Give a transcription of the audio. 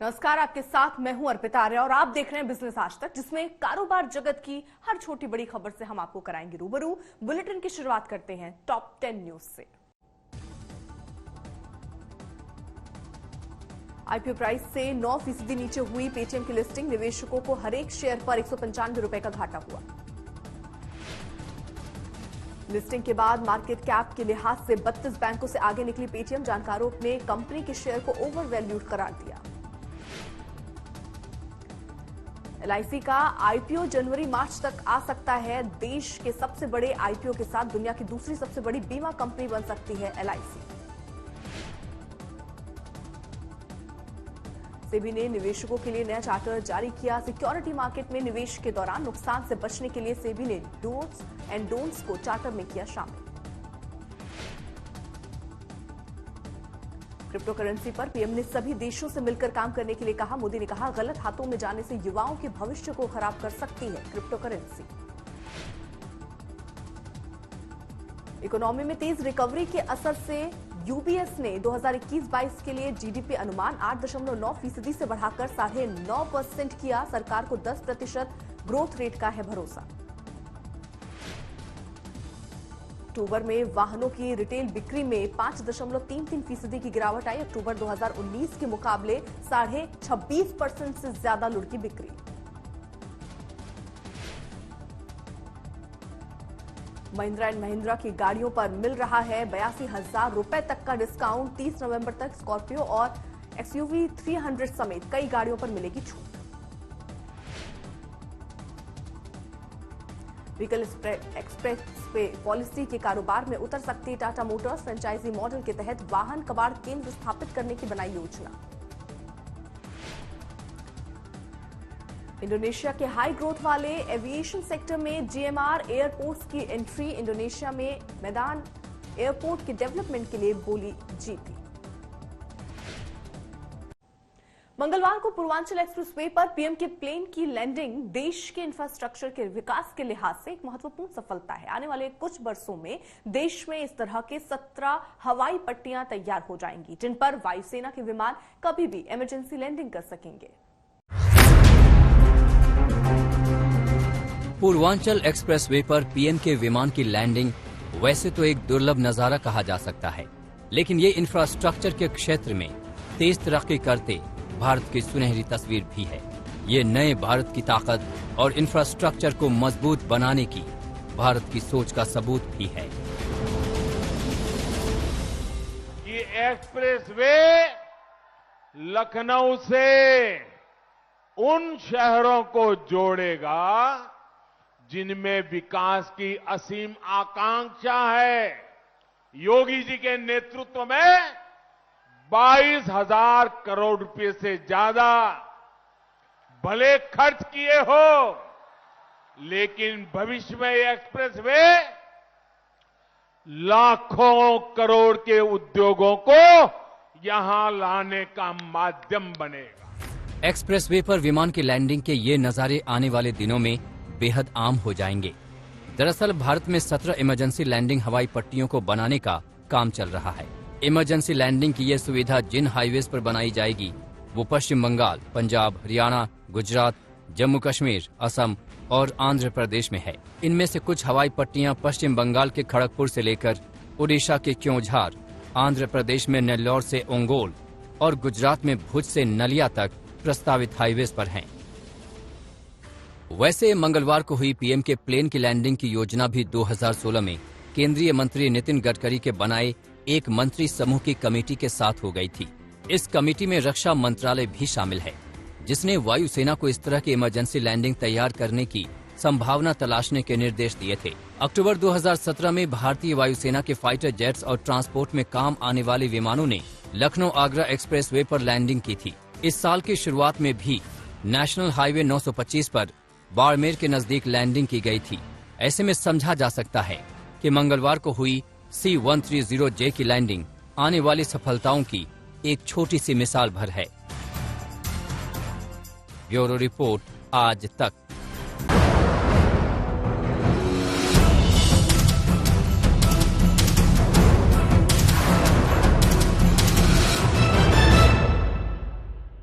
नमस्कार, आपके साथ मैं हूं अर्पिता आर्य और आप देख रहे हैं बिजनेस आज तक, जिसमें कारोबार जगत की हर छोटी बड़ी खबर से हम आपको कराएंगे रूबरू। बुलेटिन की शुरुआत करते हैं टॉप 10 न्यूज से। आईपीओ प्राइस से 9% नीचे हुई पेटीएम की लिस्टिंग। निवेशकों को हर एक शेयर पर 195 रुपए का घाटा हुआ। लिस्टिंग के बाद मार्केट कैप के लिहाज से 32 बैंकों से आगे निकली पेटीएम। जानकारों ने कंपनी के शेयर को ओवर वैल्यूड करार दिया। एलआईसी का आईपीओ जनवरी मार्च तक आ सकता है। देश के सबसे बड़े आईपीओ के साथ दुनिया की दूसरी सबसे बड़ी बीमा कंपनी बन सकती है एलआईसी। सेबी ने निवेशकों के लिए नया चार्टर जारी किया। सिक्योरिटी मार्केट में निवेश के दौरान नुकसान से बचने के लिए सेबी ने डूज एंड डोंट्स को चार्टर में किया शामिल। क्रिप्टो करेंसी पर पीएम ने सभी देशों से मिलकर काम करने के लिए कहा। मोदी ने कहा, गलत हाथों में जाने से युवाओं के भविष्य को खराब कर सकती है क्रिप्टो करेंसी। इकोनॉमी में तेज रिकवरी के असर से यूबीएस ने 2021-22 के लिए जीडीपी अनुमान 8.9% से बढ़ाकर 9.5% किया। सरकार को 10% ग्रोथ रेट का है भरोसा। अक्टूबर में वाहनों की रिटेल बिक्री में 5.33% की गिरावट आई। अक्टूबर 2019 के मुकाबले 26.5% से ज्यादा लुढ़की बिक्री। महिंद्रा एंड महिंद्रा की गाड़ियों पर मिल रहा है 82,000 रुपए तक का डिस्काउंट। 30 नवंबर तक स्कॉर्पियो और एक्सयूवी 300 समेत कई गाड़ियों पर मिलेगी छूट। व्हीकल एक्सप्रेस पे पॉलिसी के कारोबार में उतर सकती है टाटा मोटर्स। फ्रेंचाइजी मॉडल के तहत वाहन कबाड़ केंद्र स्थापित करने की बनाई योजना। इंडोनेशिया के हाई ग्रोथ वाले एविएशन सेक्टर में जीएमआर एयरपोर्ट्स की एंट्री। इंडोनेशिया में मैदान एयरपोर्ट के डेवलपमेंट के लिए बोली जीती। मंगलवार को पूर्वांचल एक्सप्रेसवे पर पीएम के प्लेन की लैंडिंग देश के इंफ्रास्ट्रक्चर के विकास के लिहाज से एक महत्वपूर्ण सफलता है। आने वाले कुछ वर्षों में देश में इस तरह के 17 हवाई पट्टियां तैयार हो जाएंगी, जिन पर वायुसेना के विमान कभी भी इमरजेंसी लैंडिंग कर सकेंगे। पूर्वांचल एक्सप्रेसवे पर पीएम के विमान की लैंडिंग वैसे तो एक दुर्लभ नजारा कहा जा सकता है, लेकिन ये इंफ्रास्ट्रक्चर के क्षेत्र में तेज तरक्की करते भारत की सुनहरी तस्वीर भी है। ये नए भारत की ताकत और इंफ्रास्ट्रक्चर को मजबूत बनाने की भारत की सोच का सबूत भी है। ये एक्सप्रेसवे लखनऊ से उन शहरों को जोड़ेगा जिनमें विकास की असीम आकांक्षा है। योगी जी के नेतृत्व में 22,000 करोड़ रुपए से ज्यादा भले खर्च किए हो, लेकिन भविष्य में ये एक्सप्रेसवे लाखों करोड़ के उद्योगों को यहां लाने का माध्यम बनेगा। एक्सप्रेसवे पर विमान की लैंडिंग के ये नजारे आने वाले दिनों में बेहद आम हो जाएंगे। दरअसल भारत में 17 इमरजेंसी लैंडिंग हवाई पट्टियों को बनाने का काम चल रहा है। इमरजेंसी लैंडिंग की ये सुविधा जिन हाईवेज पर बनाई जाएगी वो पश्चिम बंगाल, पंजाब, हरियाणा, गुजरात, जम्मू कश्मीर, असम और आंध्र प्रदेश में है। इनमें से कुछ हवाई पट्टियां पश्चिम बंगाल के खड़गपुर से लेकर उड़ीसा के क्योंझार, आंध्र प्रदेश में नेल्लौर से ओंगोल और गुजरात में भुज से नलिया तक प्रस्तावित हाईवेज पर हैं। वैसे मंगलवार को हुई पीएम के प्लेन की लैंडिंग की योजना भी 2016 में केंद्रीय मंत्री नितिन गडकरी के बनाए एक मंत्री समूह की कमेटी के साथ हो गई थी। इस कमेटी में रक्षा मंत्रालय भी शामिल है, जिसने वायुसेना को इस तरह की इमरजेंसी लैंडिंग तैयार करने की संभावना तलाशने के निर्देश दिए थे। अक्टूबर 2017 में भारतीय वायुसेना के फाइटर जेट्स और ट्रांसपोर्ट में काम आने वाले विमानों ने लखनऊ आगरा एक्सप्रेसवे पर लैंडिंग की थी। इस साल की शुरुआत में भी नेशनल हाईवे 925 पर बाड़मेर के नजदीक लैंडिंग की गई थी। ऐसे में समझा जा सकता है कि मंगलवार को हुई C-130J की लैंडिंग आने वाली सफलताओं की एक छोटी सी मिसाल भर है। ब्यूरो रिपोर्ट आज तक।